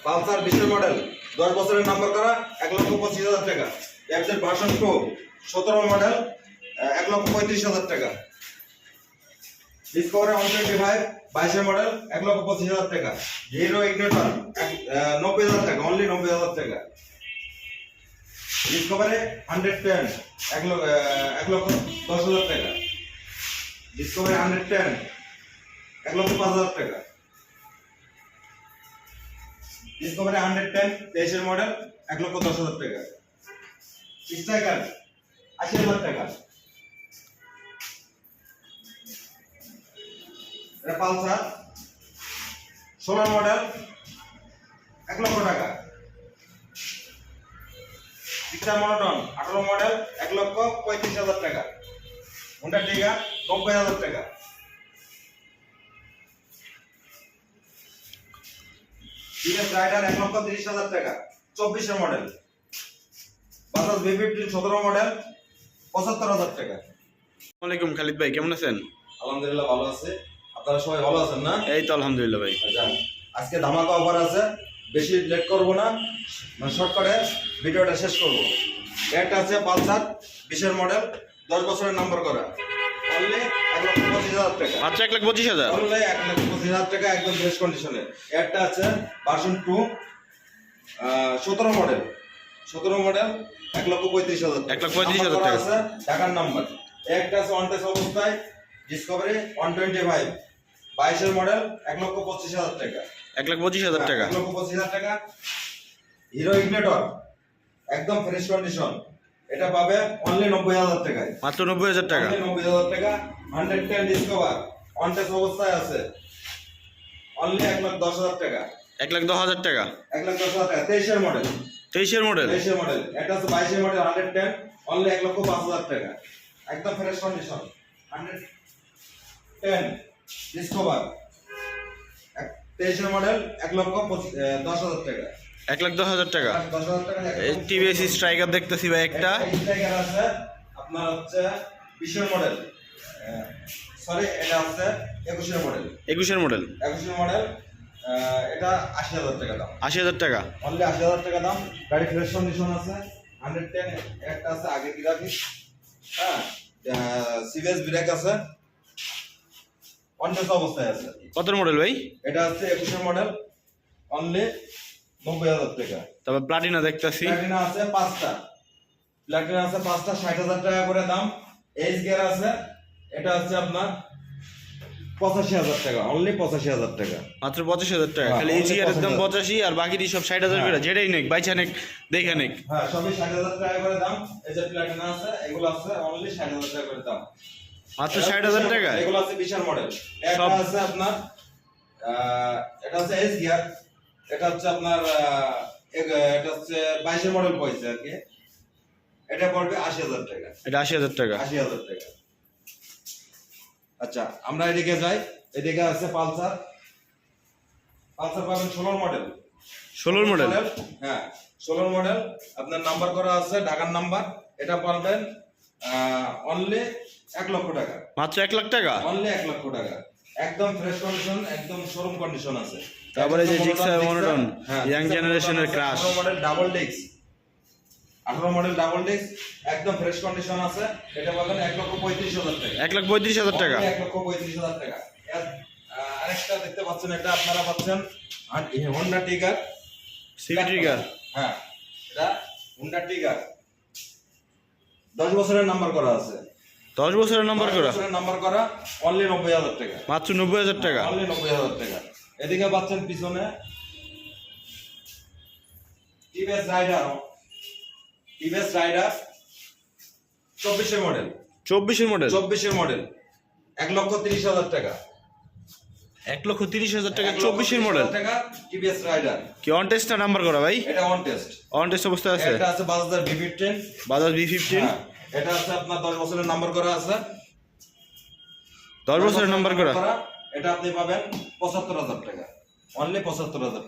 Pulsar 20 model 10 বছরের number করা 1,25,000 টাকা। এফজেড ভার্সন 2 17 মডেল 1,35,000 টাকা। ডিসকভারি 125 22 মডেল 1,25,000 টাকা। হিরো ইগনিটর 90,000 টাকা, অনলি 90,000 টাকা। ডিসকভারি 110 1,10,000 টাকা। ডিসকভারি 110 1,05,000 টাকা। ডিসকভারি 110 23 মডেল 1,10,000 টাকা। স্ট্রাইকার 80,000 টাকা। এটা পালসার 16 মডেল 1,00,000 টাকা। পিকচার মনোটন 18 মডেল 1,35,000 টাকা। হোন্ডা টিগার 90,000 টাকা। টিভিএস রাইডার 1,30,000 টাকা 24 মডেল। বাজাজ V15 17 মডেল 75,000 টাকা। আসসালামু আলাইকুম খালিদ ভাই, কেমন আছেন? আলহামদুলিল্লাহ ভালো আছে। আপনারা সবাই ভালো আছেন না? এই তো আলহামদুলিল্লাহ ভাই। যান, আজকে ধামাকা অফার আছে, বেশি লেট করব না, মানে শর্টকাটে ভিডিওটা শেষ করব। একটা আছে পালসার 20 মডেল 10 বছরের নাম্বার করা, অনলি 1,25,000 টাকা। মাত্র 1,25,000। অনলি 1,25,000 টাকা, একদম ফ্রেশ কন্ডিশনে। একটা আছে ভার্সন 2 17 মডেল 1,35,000 টাকা। 1,35,000 টাকা আছে, ঢাকার নাম্বার। একটা আছে অন টেস্ট অবস্থায় ডিসকভারি 125 22 মডেল 1,25,000 টাকা। 1,25,000 টাকা। 1,25,000 টাকা। হিরো ইগনিটর একদম ফ্রেশ কন্ডিশন, এটা পাবে অনলি 90,000 টাকায়। মাত্র 90,000 টাকা। 90,000 টাকা। 110 ডিসকভার অন টেস্ট অবস্থায় আছে, অনলি 1,10,000 টাকা। 1,10,000 টাকা। 1,10,000 টাকা। 23 মডেল 23 মডেল। 23 মডেল। এটা আছে 22 মডেল 110, অনলি 1,05,000 টাকা, একদম ফ্রেশ কন্ডিশন। 110 ডিসকভার 23 মডেল 1,10,000 টাকা। 1,10,000 টাকা। 10,000 টাকা। এই টিভিএস স্ট্রাইকার দেখতেছি ভাই একটা। স্ট্রাইকার আছে আপনার হচ্ছে 20 মডেল, সরি এটা আছে 21 মডেল। 21 মডেল। 21 মডেল, এটা 80,000 টাকা দাম। 80,000 টাকা। অনলি 80,000 টাকা দাম। গাড়ি ফ্রেশ কন্ডিশন আছে। 110 একটা আছে আগে গ্রাফিক্স, হ্যাঁ, সিবিএস ব্রেক আছে, অনটেস্ট অবস্থায় আছে। কত মডেল ভাই? এটা হচ্ছে 21 মডেল, অনলি 90,000 টাকা। তারপর প্লাটিনা দেখতেছি। প্লাটিনা আছে 5টা, প্লাটিনা আছে 5টা 60,000 টাকা করে দাম। এইচ গিয়ার আছে, এটা হচ্ছে আপনার 85,000 টাকা, অনলি 85,000 টাকা। মাত্র 25,000 টাকা। হ্যাঁ, খালি এই জিয়ার দাম 85,000 85 আর বাকি সব 60,000 করে। যেটাই নেক বাইচা নেক দেখে নেক। হ্যাঁ, সবই 60,000 টাকা করে দাম। এই যে প্লাটিনা আছে, এগুলো আছে অনলি 60,000 টাকা করে দাম। মাত্র 60,000 টাকা। এগুলো আছে 20 মডেল। এটা সব আছে আপনার এটা হচ্ছে এইচ গিয়ার, এটা হচ্ছে আপনার এটা হচ্ছে 22 মডেল পয়সা আর কি। এটা পড়বে 80,000 টাকা। এটা 80,000 টাকা। 80,000 টাকা। আচ্ছা, আমরা এদিকে যাই। এদিকে আছে পালসার পাবেন 16 মডেল। 16 মডেল। হ্যাঁ, 16 মডেল আপনার নাম্বার করা আছে, ঢাকার নাম্বার। এটা পাবেন অনলি 1,00,000 টাকা। মাত্র 1,00,000 টাকা। অনলি 1,00,000 টাকা, একদম ফ্রেশ কন্ডিশন, একদম শোরুম কন্ডিশন আছে। তারপরে যে জিক্সার মনোটন ইয়াং জেনারেশনের crush. 18 model double disc, 18 model double disc, একদম ফ্রেশ কন্ডিশন আছে। এটা পাবেন 1,35,000 টাকা। 1,35,000 টাকা। 1,35,000 টাকা। আরেকটা দেখতে পাচ্ছেন, এটা আপনারা পাচ্ছেন হোন্ডা টিগার সিভি ট্রিগার। হ্যাঁ, এটা হোন্ডা টিগার 10 বছরের নাম্বার করা আছে। 10 বছরের নাম্বার করা। 10 বছরের নাম্বার করা, অনলি 90,000 টাকা। মাত্র 90,000 টাকা। অনলি 90,000 টাকা। এদিকে পাচ্ছেন পিছনে TVS Raider 24 model. 24 model. 24 model 1,30,000 টাকা। 1,30,000 টাকা 24 মডেল টাকা। টিভিএস রাইডার কি অন টেস্টটা নাম্বার করা ভাই? এটা অন টেস্ট। অন টেস্ট অবস্থায় আছে। এটা আছে বাজাজ V15। বাজাজ V15। হ্যাঁ, এটা আছে আপনার 10 বছরের নাম্বার করা আছে। 10 বছরের নাম্বার করা। এটা আপনি পাবেন 75,000 টাকা, অনলি 75,000